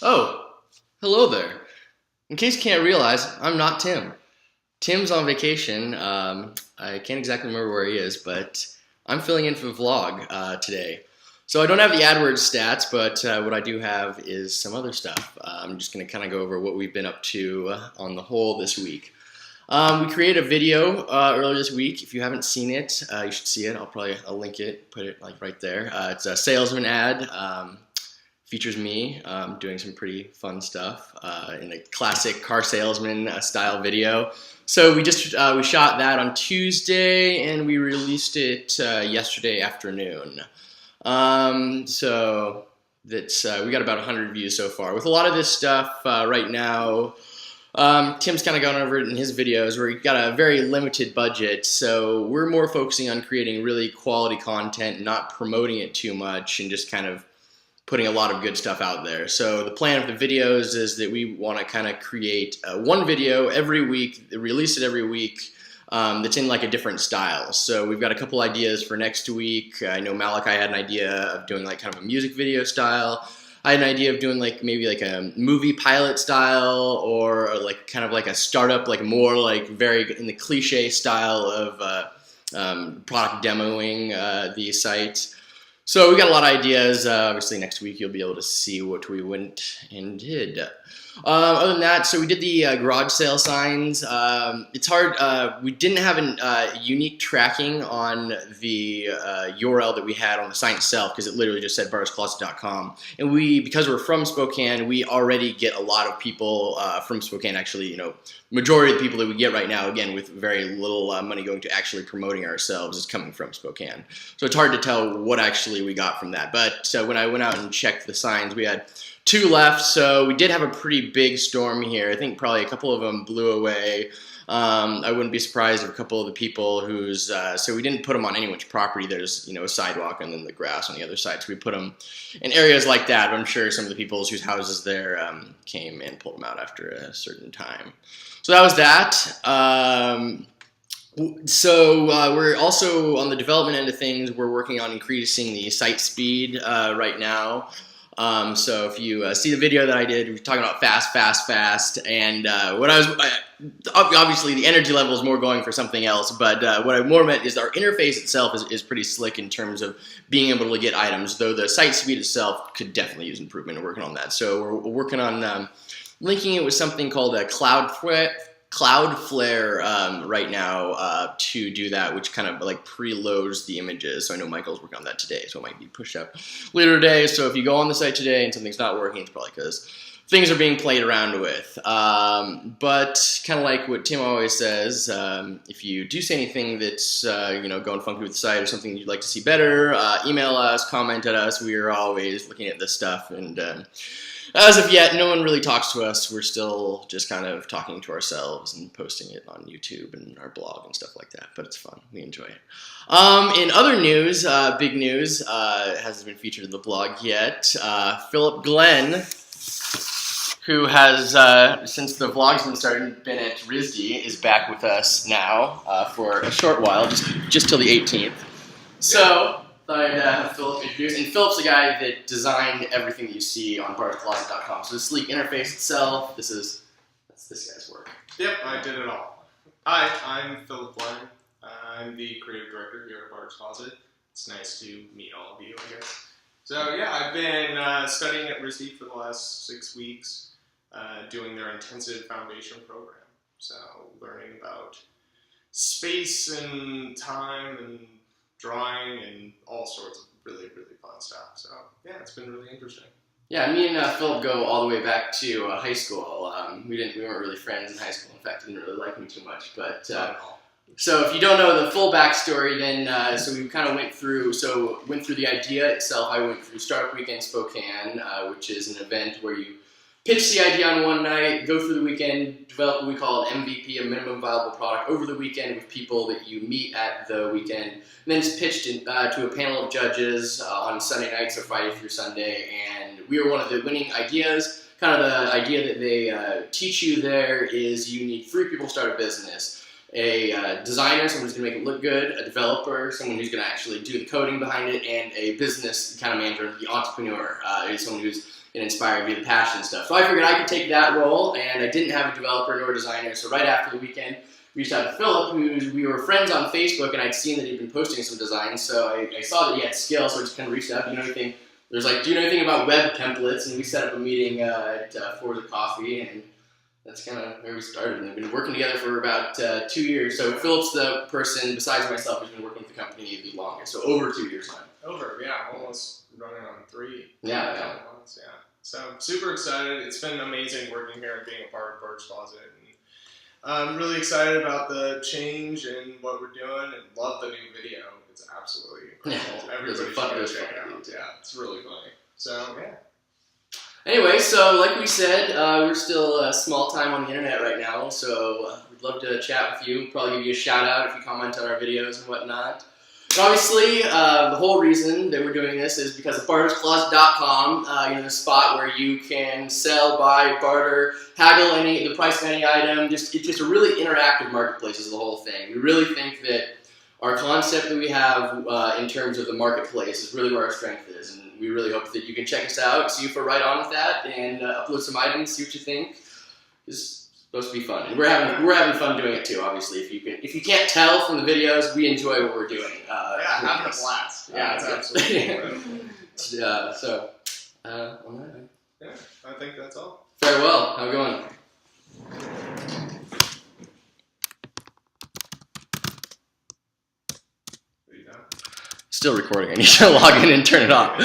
Oh, hello there. In case you can't realize, I'm not Tim. Tim's on vacation. I can't exactly remember where he is, but I'm filling in for the vlog today. So I don't have the AdWords stats, but what I do have is some other stuff. I'm just going to kind of go over what we've been up to on the whole this week. We created a video earlier this week. If you haven't seen it, you should see it. I'll link it, put it like right there. It's a salesman ad. Features me doing some pretty fun stuff in a classic car salesman style video. So we shot that on Tuesday and we released it yesterday afternoon. So that's we got about 100 views so far. With a lot of this stuff right now, Tim's kind of gone over it in his videos where he got a very limited budget, so we're more focusing on creating really quality content, not promoting it too much, and just kind of putting a lot of good stuff out there. So the plan of the videos is that we want to kind of create one video every week, release it every week, that's in like a different style. So we've got a couple ideas for next week. I know Malachi had an idea of doing like kind of a music video style. I had an idea of doing like maybe like a movie pilot style, or like kind of like a startup, like more like very in the cliche style of product demoing the site. So we got a lot of ideas. Obviously next week you'll be able to see what we went and did. Other than that, so we did the garage sale signs. It's hard. We didn't have a unique tracking on the URL that we had on the site itself, because it literally just said barterscloset.com. And because we're from Spokane, we already get a lot of people from Spokane. Actually, majority of the people that we get right now, again, with very little money going to actually promoting ourselves, is coming from Spokane. So it's hard to tell what actually we got from that. But when I went out and checked the signs, we had 2 left, so we did have a pretty big storm here. I think probably a couple of them blew away. I wouldn't be surprised if a couple of the people so we didn't put them on anyone's property. There's, a sidewalk and then the grass on the other side. So we put them in areas like that. I'm sure some of the people whose houses there came and pulled them out after a certain time. So that was that. So we're also on the development end of things. We're working on increasing the site speed right now. So if you see the video that I did, we're talking about fast, and obviously the energy level is more going for something else, but what I more meant is our interface itself is pretty slick in terms of being able to get items, though the site speed itself could definitely use improvement, and working on that. So we're working on linking it with something called a Cloudflare right now to do that, which kind of like preloads the images. So I know Michael's working on that today, so it might be pushed up later today. So if you go on the site today and something's not working, it's probably because things are being played around with. But kind of like what Tim always says, if you do see anything that's going funky with the site or something you'd like to see better, email us, comment at us. We are always looking at this stuff, and as of yet, no one really talks to us. We're still just kind of talking to ourselves and posting it on YouTube and our blog and stuff like that, but it's fun. We enjoy it. In other news, big news, hasn't been featured in the blog yet. Philip Glenn, who has, since the vlog's been started, been at RISD, is back with us now for a short while, just till the 18th. So I'd have Philip introduce, and Philip's the guy that designed everything that you see on barterscloset.com. So the sleek interface itself, that's this guy's work. Yep, I did it all. Hi, I'm Philip Glenn. I'm the creative director here at Barters Closet. It's nice to meet all of you, I guess. So yeah, I've been studying at RISD for the last 6 weeks, doing their intensive foundation program. So learning about space and time and drawing and all sorts of really, really fun stuff. So yeah, it's been really interesting. Yeah, me and Philip go all the way back to high school. We weren't really friends in high school. In fact, he didn't really like me too much. But so if you don't know the full backstory, then so we kind of went through the idea itself. I went through Startup Weekend Spokane, which is an event where you pitch the idea on one night, go through the weekend, develop what we call an MVP, a minimum viable product, over the weekend with people that you meet at the weekend, and then it's pitched to a panel of judges on Sunday night, so Friday through Sunday, and we were one of the winning ideas. Kind of the idea that they teach you there is you need 3 people to start a business. A designer, someone who's going to make it look good, a developer, someone who's going to actually do the coding behind it, and a business kind of manager, the entrepreneur, is someone who's and inspiring me, the passion and stuff. So I figured I could take that role, and I didn't have a developer nor a designer. So right after the weekend, reached out to Philip, we were friends on Facebook, and I'd seen that he'd been posting some designs. So I saw that he had skills, so I just kind of reached out. Do you know anything? There's like, do you know anything about web templates? And we set up a meeting at For the Coffee, and that's kind of where we started. And we've been working together for about 2 years. So Philip's the person, besides myself, who's been working with the company the longest. So over 2 years now. Almost running on 3. Yeah. Months, yeah. So I'm super excited. It's been amazing working here and being a part of Barters Closet. And I'm really excited about the change and what we're doing, and love the new video. It's absolutely incredible. Everybody should check it out. Yeah, it's really funny. So yeah. Anyway, so like we said, we're still small time on the internet right now, so we'd love to chat with you, probably give you a shout out if you comment on our videos and whatnot. But obviously, the whole reason that we're doing this is because of barterscloset.com, the spot where you can sell, buy, barter, haggle the price of any item. It's just a really interactive marketplace is the whole thing. We really think that our concept that we have in terms of the marketplace is really where our strength is, and we really hope that you can check us out, see if we're right on with that, and upload some items, see what you think. It's supposed to be fun, and we're having fun doing it too. Obviously, if you can't tell from the videos, we enjoy what we're doing. Having a blast. Yeah, it's absolutely incredible. On that, yeah, I think that's all. Farewell. How it going? Still recording. I need to log in and turn it off.